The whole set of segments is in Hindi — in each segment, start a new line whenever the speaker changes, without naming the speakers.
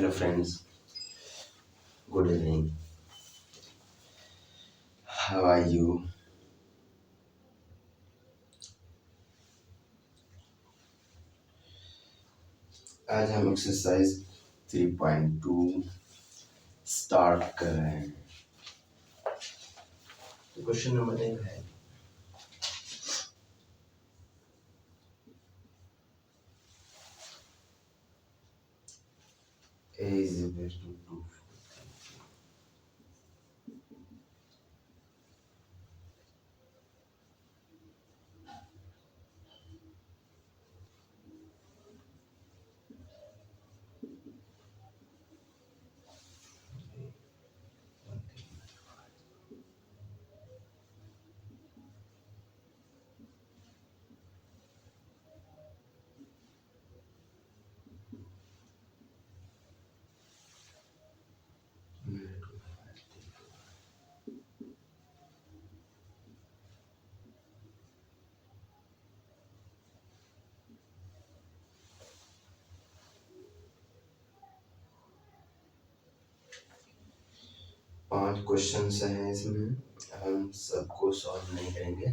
Hello friends, good evening. How are you? आज हम एक्सरसाइज 3.2 स्टार्ट कर रहे हैं। तो क्वेश्चन नंबर 1 है, a is equal to 2। पांच क्वेश्चन हैं इसमें, हम सबको सॉल्व नहीं करेंगे।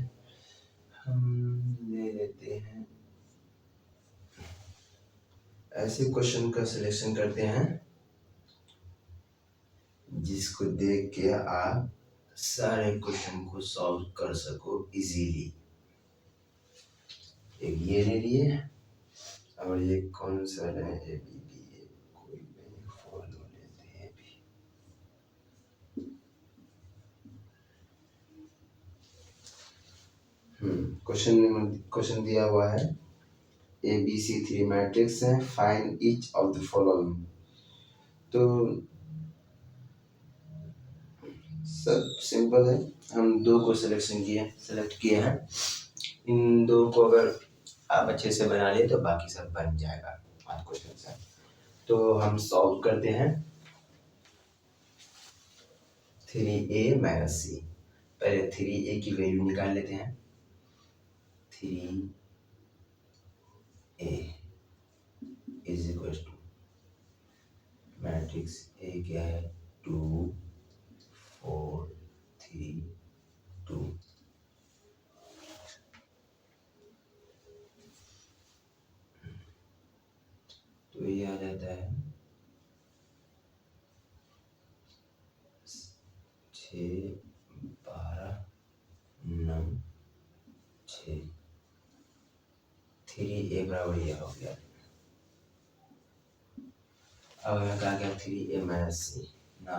हम ले लेते हैं, ऐसे क्वेश्चन का सिलेक्शन करते हैं जिसको देख के आप सारे क्वेश्चन को सॉल्व कर सको इजीली। एक ये ले लिए और ये कौन सा है, ए बी बी, कोई नहीं, फॉलो लेते हैं भी। क्वेश्चन दिया हुआ है, ए बी सी 3 मैट्रिक्स है, find each of the following. तो सब सिंपल है, हम दो को सेलेक्ट किए हैं। इन दो को अगर आप अच्छे से बना लिए तो बाकी सब बन जाएगा। 5 क्वेश्चन है, तो हम सॉल्व करते हैं। 3a माइनस सी, पहले 3a की वैल्यू निकाल लेते हैं। 3a is equal to matrix A क्या है, 2 4 3 2। तो ये आ जाता है 6 12 9 6। 3a बराबर ये हो गया। अब हमें कहा गया 3a माइनस सी ना,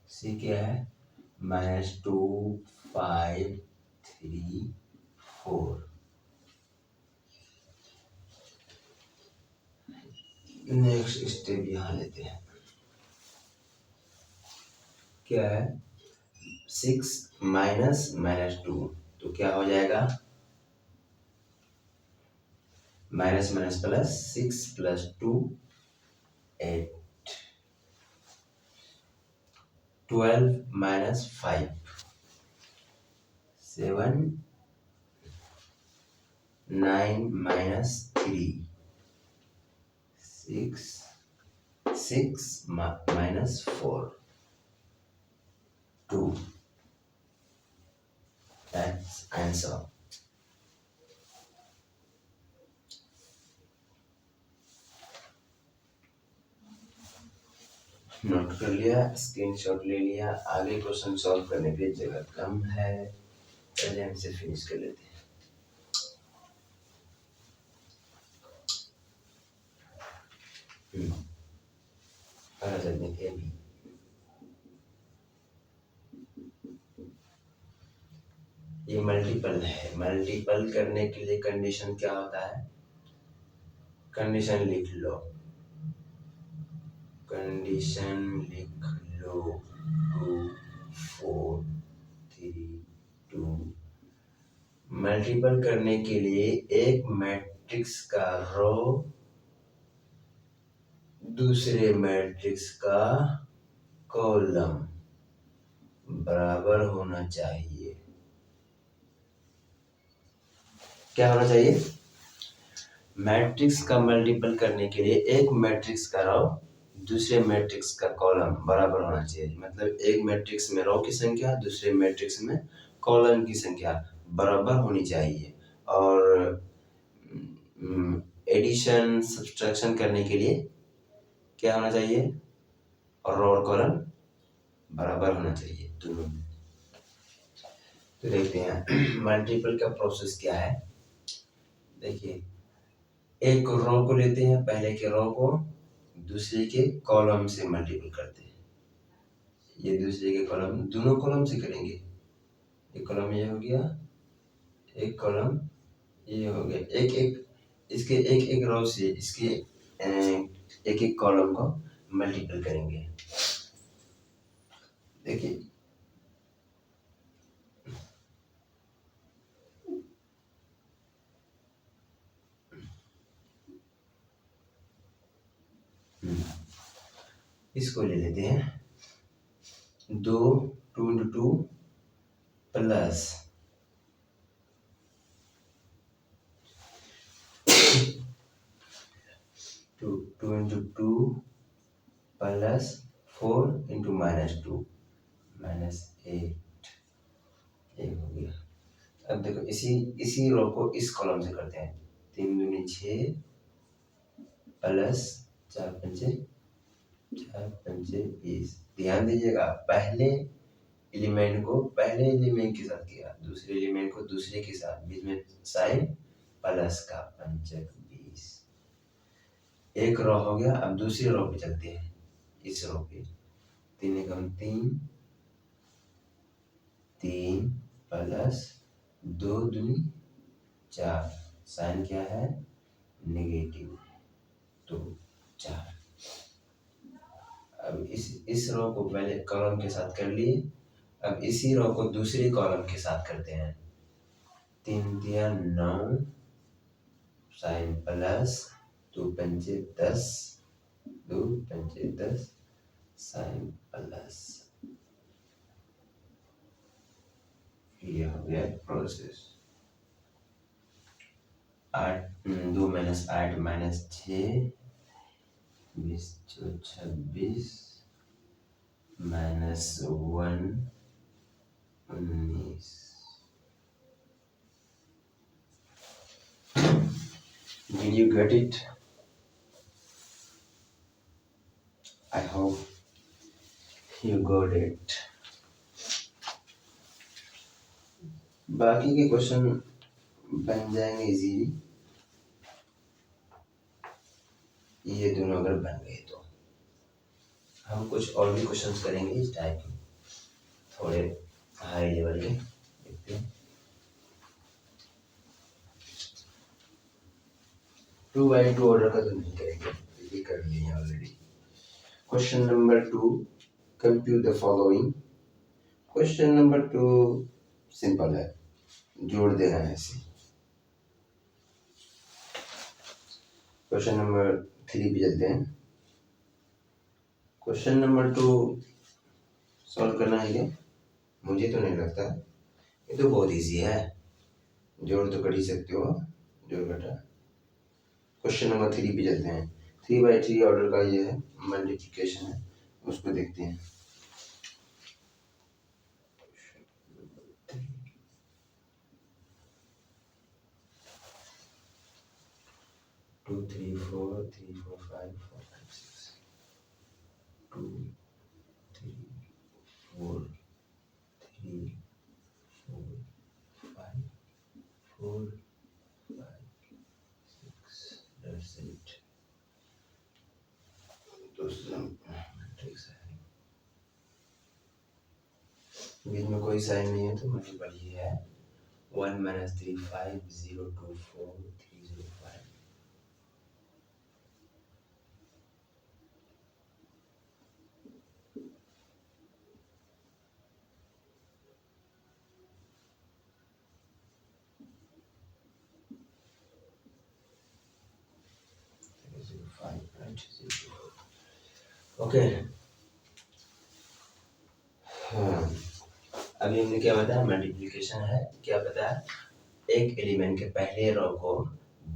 सी क्या है, -2 5 3 4। नेक्स्ट स्टेप यहाँ लेते हैं, क्या है 6 माइनस -2, तो क्या हो जाएगा, minus minus plus, 6 plus 2 8। 12 minus 5 7। 9 minus 3 6। 6 minus 4 2। That's answer. Note कर लिया, स्क्रीनशॉट ले लिया। आगे क्वेश्चन सॉल्व करने की जगह कम है, पहले हम इसे फिनिश कर लेते हैं। ए बी, ये मल्टीपल है। मल्टीपल करने के लिए कंडीशन क्या होता है, कंडीशन लिख लो, कंडीशन लिख लो 2 4 3 2। मल्टीपल करने के लिए एक मैट्रिक्स का रो दूसरे मैट्रिक्स का कॉलम बराबर होना चाहिए। क्या होना चाहिए? मैट्रिक्स का मल्टीपल करने के लिए एक मैट्रिक्स का रो दूसरे मैट्रिक्स का कॉलम बराबर होना चाहिए। मतलब एक मैट्रिक्स में रो की संख्या दूसरे मैट्रिक्स में कॉलम की संख्या बराबर होनी चाहिए। और एडिशन सब्ट्रैक्शन करने के लिए क्या होना चाहिए? और रो और कॉलम बराबर होना चाहिए दोनों में। तो देखते हैं मल्टीपल का प्रोसेस क्या है। देखिए, एक रो को लेते हैं, पहले के रो को दूसरे के कॉलम से मल्टीपल करते हैं। ये दूसरे के कॉलम, दोनों कॉलम से करेंगे। एक कॉलम ये हो गया, एक कॉलम ये हो गया। एक एक इसके एक एक रो से इसके एक एक कॉलम को मल्टीपल करेंगे। देखिए, इसको ले लेते हैं। 2 2 into 2 plus 2 into 2 plus 4 into -2 -8। ये हो गया। अब देखो, इसी रो को इस कॉलम से करते हैं। 3 दूनी 6 प्लस 4 पंचे 20। ध्यान दीजिएगा, पहले एलिमेंट के साथ किया, दूसरे एलिमेंट को दूसरे के साथ, बीच में साइन प्लस का, पंचक 20। एक रो हो गया। अब दूसरी रो पे चलते हैं। इस रो पे 3 एकम 3 3 प्लस 2 दूनी 4, साइन क्या है? नेगेटिव, तो 4। अब इस रो को पहले कॉलम के साथ कर लिए। अब इसी रो को दूसरी कॉलम के साथ करते हैं। 3 दिया 9, साइन प्लस 2 पंचे 10, 2 पंचे 10, साइन प्लस। ये हो गया process. 8 2 - 8 -6 20 26 -1 19। Did you get it? I hope you got it. बाकी के क्वेश्चन बन जाएंगे इजीली, ये दोनों अगर बन गए तो। हम कुछ और भी क्वेश्चंस करेंगे इस टाइप के, थोड़े हाई लेवल के। देखते हैं 2x2 ऑर्डर का तो नहीं करेंगे, ये कर लिए already. Question number 2, compute the following. Question number 2 simple है, जोड़ देना है ऐसे। क्वेश्चन नंबर 3 पे चलते हैं। क्वेश्चन नंबर 2 सॉल्व करना है क्या? मुझे तो नहीं लगता, ये तो बहुत इजी है, जोड़ तो कर ही सकते हो, जोड़ घटा। क्वेश्चन नंबर 3 पे चलते हैं। 3/3 ऑर्डर का ये है, मल्टीप्लिकेशन है, उसको देखते हैं। 2 3 4 3 4 5 4 5 6 2 3 4 3 4 5 4 5 6। That's it। दूसरा मैट्रिक्स है, बीच में कोई साइन नहीं है तो मल्टीपल ही है। 1 - 3 5 0 2 4 3 0 5। ओके। हाँ, अभी हमने क्या बताया, मल्टीप्लिकेशन है। क्या बताया, एक एलिमेंट के पहले रो को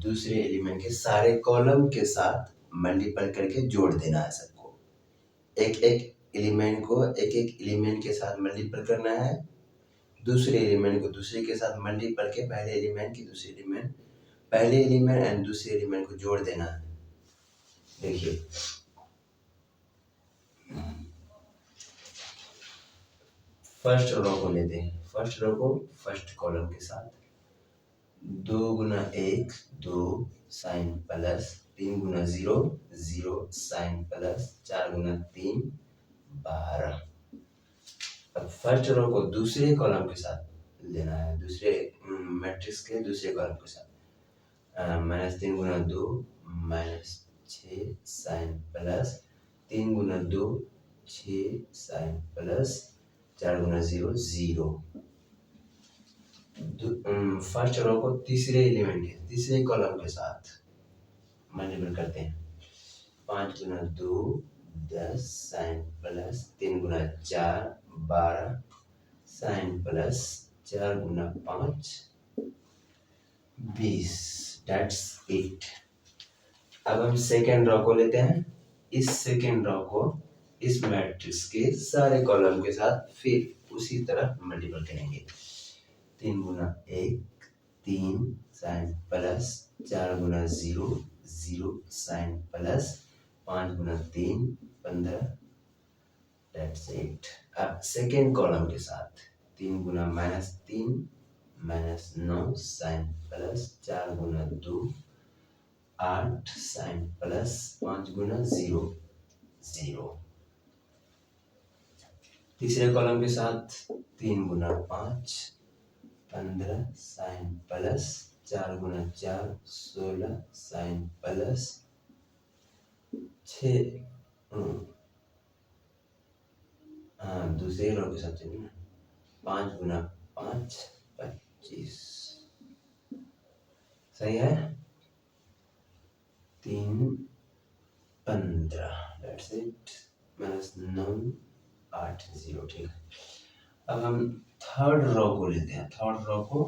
दूसरे एलिमेंट के सारे कॉलम के साथ मल्टीपल करके जोड़ देना है सबको। एक एक एलिमेंट को एक एक एलिमेंट के साथ मल्टीपल करना है, दूसरे एलिमेंट को दूसरे के साथ मल्टीपल के पहले एलिमेंट की दूसरे एलिमेंट, पहले एलिमेंट एंड दूसरे एलिमेंट को जोड़ देना है। देखिए फर्स्ट रो को लेते हैं, फर्स्ट रो को फर्स्ट कॉलम के साथ 2 गुना 1 2 साइन प्लस 3 गुना 0 0 साइन प्लस 4 गुना 3 12। अब फर्स्ट रो को दूसरे कॉलम के साथ लेना है, दूसरे मैट्रिक्स के दूसरे कॉलम के साथ -3 गुना 2 -6 साइन प्लस 3 गुना 2 6 साइन प्लस 4 गुना 0 0। फर्स्ट रो को तीसरे एलिमेंट के तीसरे कॉलम के साथ मल्टीपल करते हैं। 5 गुना 2 10 साइन प्लस 3 गुना 4 12 साइन प्लस 4 गुना 5 20। That's it. अब हम सेकेंड रो को लेते हैं। इस सेकेंड रो को इस मैट्रिक्स के सारे कॉलम के साथ फिर उसी तरह मल्टीपल करेंगे। 3 गुना 1 3 साइन प्लस 4 गुना 0 0 साइन प्लस 5 गुना 3 15। That's it. अब सेकेंड कॉलम के साथ 3 गुना -3 -9 साइन प्लस 4 गुना 2 8 साइन प्लस 5 गुना 0 0। तीसरे कॉलम के साथ 3 गुना 5 15 साइन प्लस 4 गुना 4 16 साइन प्लस 6। हाँ, दूसरे रो के साथ चलिए ना, 5 गुना 5 25। सही है। 3 15। That's it. -9 8 0। ठीक है। अब हम थर्ड रो को लेते हैं। थर्ड रो को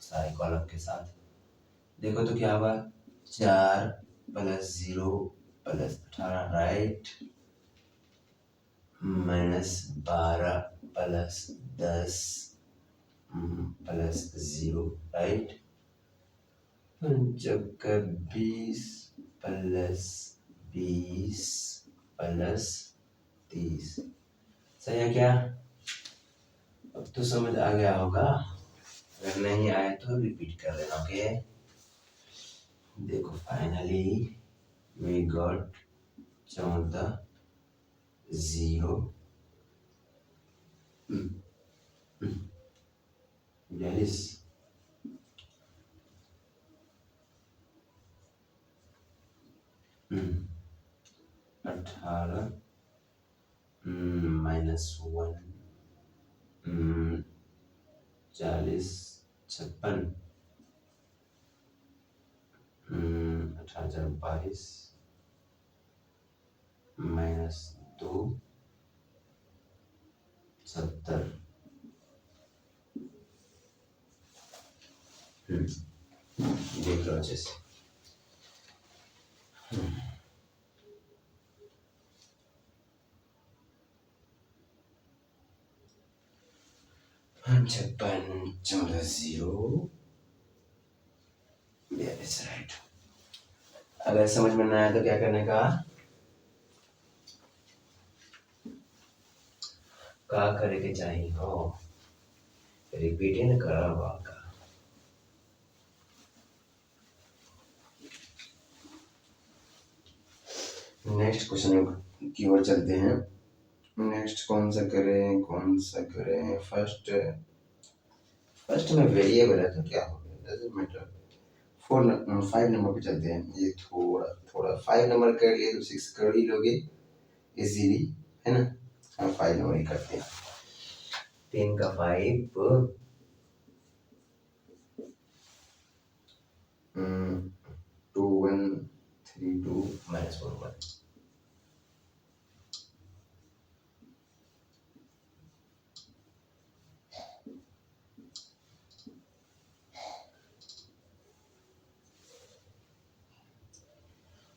सारे कॉलम के साथ देखो तो क्या हुआ, 4 + 0 + 18 राइट, -12 + 10 + 0 राइट, 5 का 20 + 20 + 30। सही है क्या? अब तो समझ आ गया होगा, अगर नहीं आए तो रिपीट कर लेना। ओके, देखो फाइनली वी गॉट 14 0 42 18 -1 40 56 18 22 -2 70। देख लो अच्छे से। 56 14 0 42 राइट। अगर समझ में ना आया तो क्या करने का करे के चाहिए हो, रिपीट ही करा हुआ का। नेक्स्ट क्वेश्चन की ओर चलते हैं। नेक्स्ट कौन सा करें फर्स्ट में वेरिएबल है तो क्या हो गया, डजंट मैटर। 5 नंबर पे चलते हैं। ये थोड़ा 5 नंबर कर लिए तो 6 कर ही लोगे इजीली, है ना। हम 5 नंबर ही करते हैं। 3 का 5 2 1 3 2 -4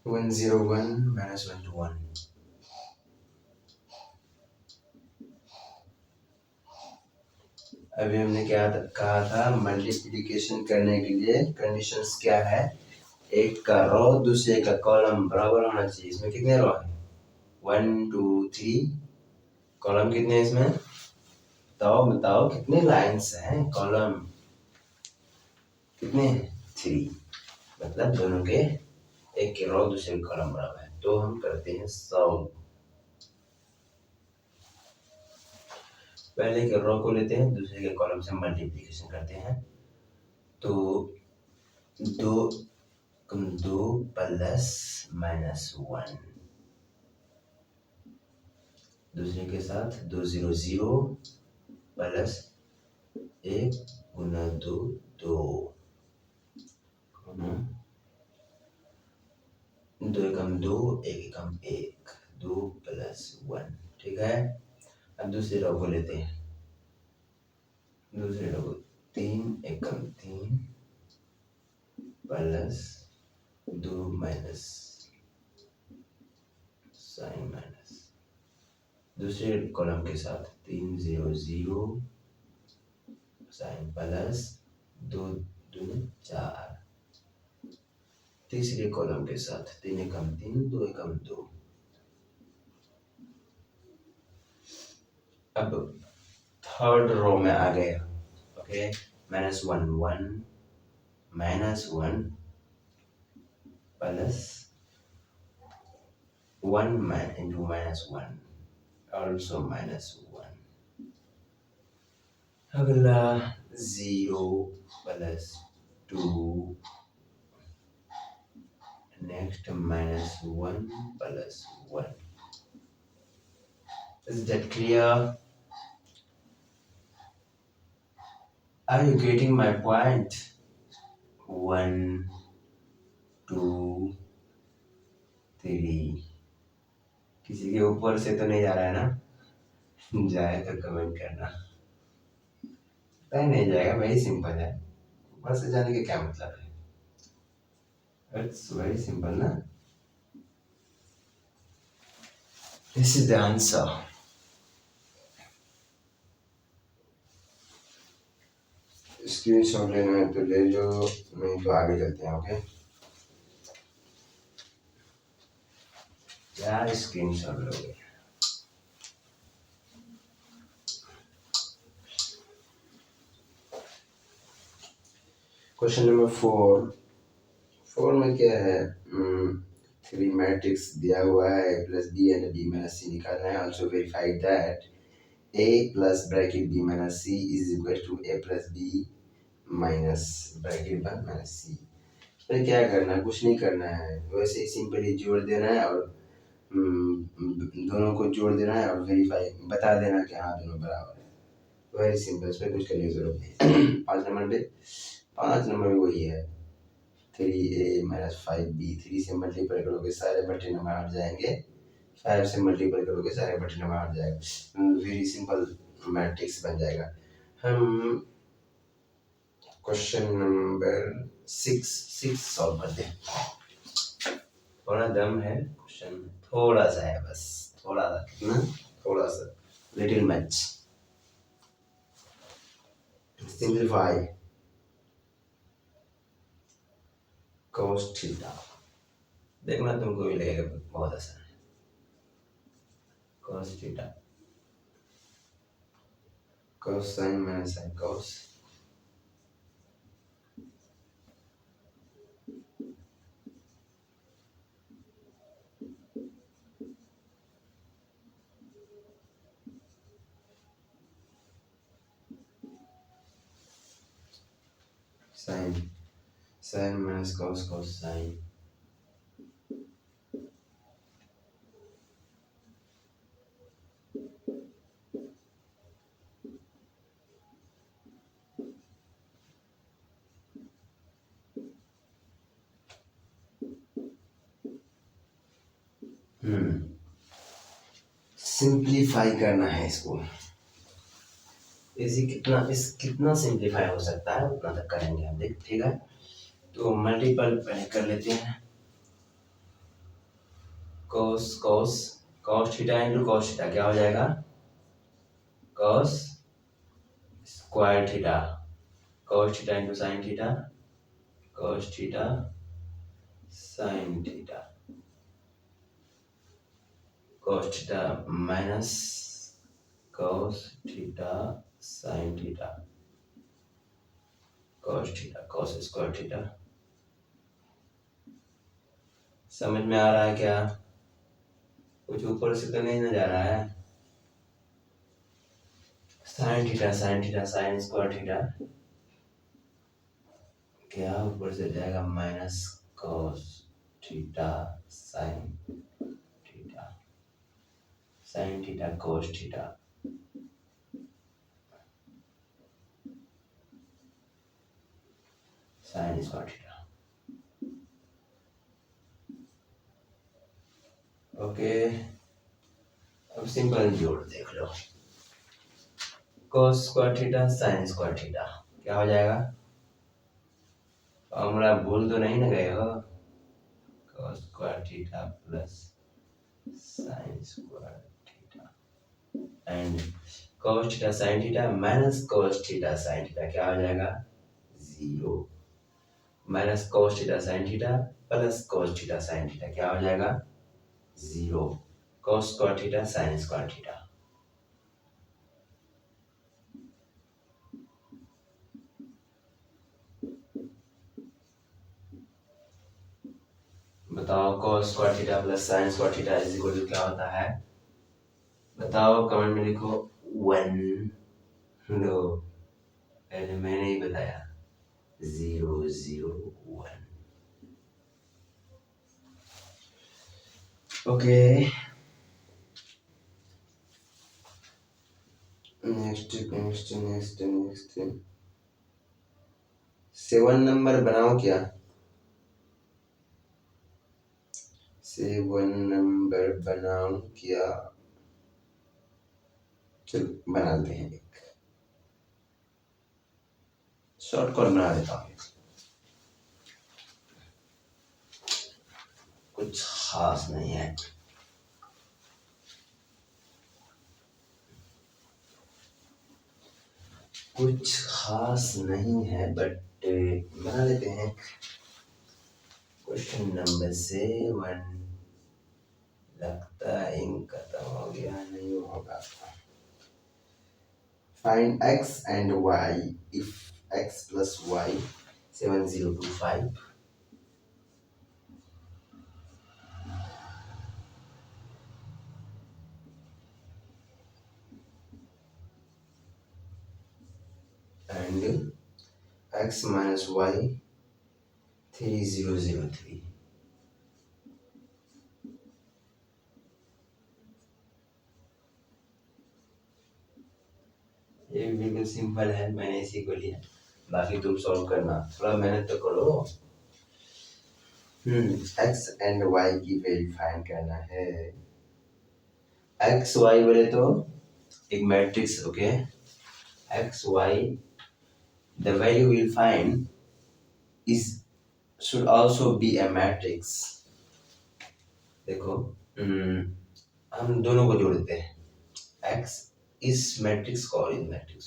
101 -1 to 1। अभी हमने क्या कहा था, मल्टीप्लिकेशन करने के लिए कंडीशंस क्या है, एक का रो दूसरे का कॉलम बराबर होना चाहिए। इसमें कितने रो है, 1 2 3, कॉलम कितने हैं इसमें, बताओ कितने लाइंस हैं, कॉलम कितने, 3, मतलब दोनों के एक के रो दूसरे के कॉलम बराबर है। तो हम करते हैं सॉल्व। पहले के रो को लेते हैं, दूसरे के कॉलम से मल्टीप्लिकेशन करते हैं। तो 2 प्लस -1, दूसरे के साथ 2 0 0 प्लस 1 गुना 2 2, 2 एकम 2 1 एकम 1, 2 प्लस 1, ठीक है। अब दूसरे रो को लेते हैं, दूसरे रो को 3 एकम 3 प्लस 2 माइनस साइन माइनस, दूसरे कॉलम के साथ 3 0 0 साइन प्लस 2 2 4, तीसरे कॉलम के साथ 3 एकम 3 2 एकम 2। अब थर्ड रो में आ गए, ओके, -1 1 -1 प्लस 1 into -1 also -1। अगला 0 plus 2, next -1 plus 1। Is that clear? Are you getting my point? 1 2 3। किसी के ऊपर से तो नहीं जा रहा है ना, जाए तो कमेंट करना, नहीं जाएगा, वही सिंपल है, ऊपर से जाने के क्या मतलब है, इट्स वेरी सिंपल ना। This is the answer. Screenshot लेना है तो ले लो, नहीं तो आगे चलते हैं। ओके, क्या स्क्रीनशॉट लोगे। क्वेश्चन नंबर 4 में क्या है, 3 मैट्रिक्स दिया हुआ है, A plus B and B minus C निकालना है। Also verify that A plus bracket B minus C is equal to A plus B minus bracket 1 minus C। फिर क्या करना है, कुछ नहीं करना है, वैसे ही सिंपली जोड़ देना है और दोनों को जोड़ देना है और वेरीफाई बता देना कि हाँ दोनों बराबर है। वेरी सिंपल, इसमें कुछ करने की जरूरत नहीं। 5 नंबर में वही है, 3a माइनस 5b, 3 से मल्टीप्लाई करोगे सारे बटे नंबर हट जाएंगे, 5 से मल्टीप्लाई करोगे सारे बटे नंबर हट जाएगा, वेरी सिंपल मैट्रिक्स बन जाएगा। हम क्वेश्चन नंबर 6 सॉल्व करते हैं। थोड़ा दम है क्वेश्चन में, थोड़ा सा है बस, थोड़ा सा, कितना, थोड़ा सा, little much. Simplify cos theta, देखना तुमको भी लगेगा बहुत आसान है। cos theta, cos sine minus sine cos, sine minus cos cos sine, simplify करना है इसको। इसी कितना सिंप्लीफाई हो सकता है उतना तक करेंगे हम, देख ठीक है। तो मल्टीपल पहले कर लेते हैं। cos cos cos theta into cos theta क्या हो जाएगा, cos square theta, cos theta into sine theta, cos theta sine theta, cos theta minus cos theta sine theta, cos theta cos square theta. समझ में आ रहा है क्या? कुछ ऊपर से तो नहीं ना जा रहा है? Sine theta sine square theta क्या ऊपर से जाएगा, minus cos theta sine theta, sine theta cos theta, sine square theta. Okay, अब सिंपल जोड़ देख लो। cos square theta sine square theta क्या हो जाएगा, फॉर्मूला भूल तो नहीं ना गए हो? cos square theta plus sine square theta and cos theta sine theta minus cos theta sine theta क्या हो जाएगा, 0 minus cos theta sine theta plus cos theta sine theta क्या हो जाएगा, 0 cos square theta sine square theta. बताओ cos square theta plus sine square theta is equal to क्या होता है, बताओ कमेंट में लिखो 1 2, पहले मैंने ही बताया 0 0 1। ओके नेक्स्ट 7 नंबर बनाओ क्या, 7 नंबर बनाओ क्या, चलो बनाते हैं, एक शॉर्ट कॉल बना देता हूँ, कुछ खास नहीं है। कुछ खास नहीं है बट बना लेते हैं। क्वेश्चन नंबर 7 लगता है इंक खत्म हो गया, नहीं होगा। Find x and y if x plus y 7025 and x minus y 3003। ये बिल्कुल सिंपल है, मैंने इसी को लिया, बाकी तुम सॉल्व करना, थोड़ा मेहनत तो करो। x एंड y की वैल्यू फाइंड करना है। x y बोले तो एक matrix, okay, x y the value we'll find is should also be a matrix। देखो हम दोनों को जोड़ देते हैं, x इस मैट्रिक्स को और इस matrix,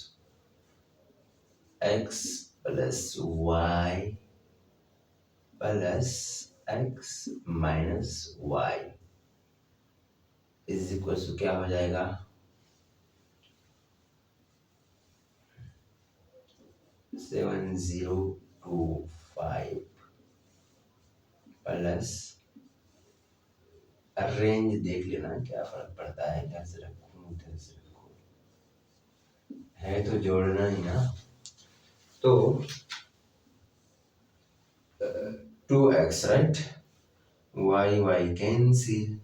x plus y plus x minus y is equal to क्या हो जाएगा, 7025 प्लस, रेंज देख लेना क्या फर्क पड़ता है, इधर से रखूं उधर से रखूं, है तो जोड़ना ही ना। तो 2x right, y cancel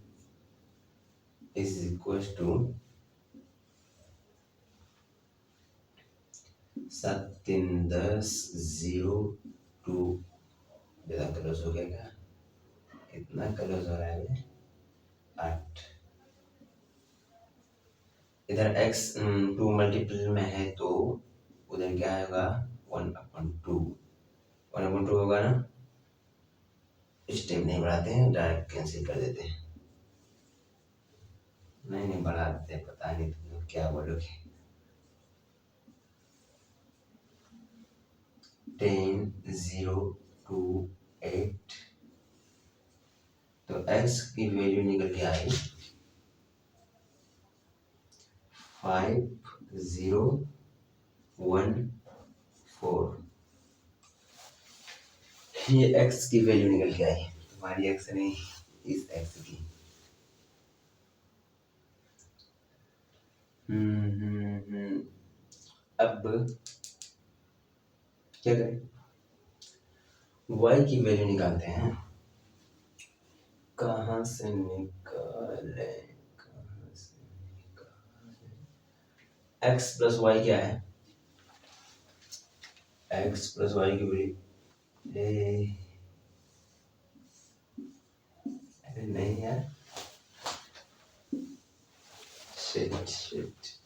is equal to 7 3 10 0 2, ज्यादा क्लोज हो गया क्या, कितना क्लोज हो रहा है, 8। इधर x 2 मल्टीपल में है तो उधर क्या होगा 1/2। 1/2 होगा ना, स्टेप नहीं बढ़ाते हैं, डायरेक्ट कैंसिल कर देते हैं। नहीं बढ़ा देते, पता नहीं तुम लोग क्या बोलोगे। 10 0 2 8। तो x की वैल्यू निकल के आई 5 0 1 4। ये x की वैल्यू निकल के आई, तुम्हारी x नहीं, इस x की। अब क्या करें, y की वैल्यू निकालते हैं। कहाँ से निकाले, x प्लस वाई क्या है, x प्लस वाई की वैल्यू, अरे नहीं यार, शिट।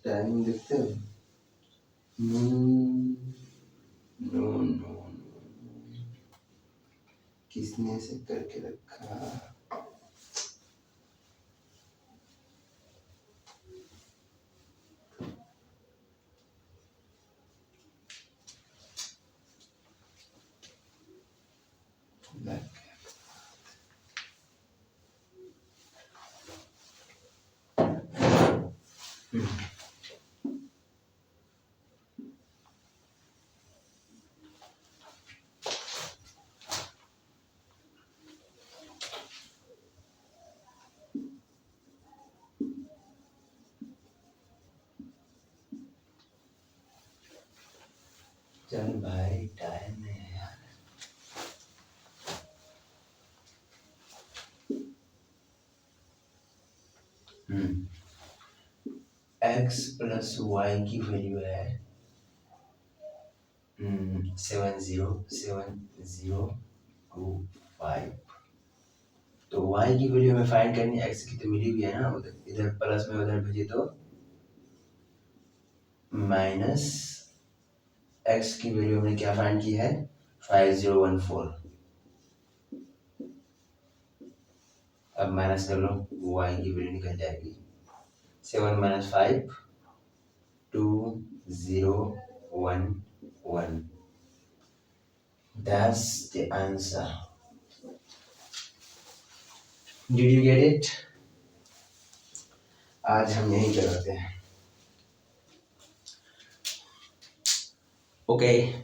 टाइम देखते हो, नो किसने ऐसे करके रखा। चल भाई, टाइम नहीं है यार। x प्लस वाई की वैल्यू है 70702 तो y की वैल्यू हमें फाइंड करनी है, x की तो मिली हुई है ना, उधर इधर प्लस में उधर भेजे तो माइनस, x की वैल्यू हमने क्या फाइंड की है 5014। अब माइनस कर लो, y की वैल्यू निकल जाएगी 7 - 5 2011। That's the answer. Did you get it? आज हम यही करते हैं। Okay,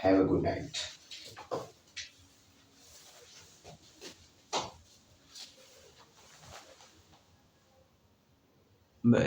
have a good night.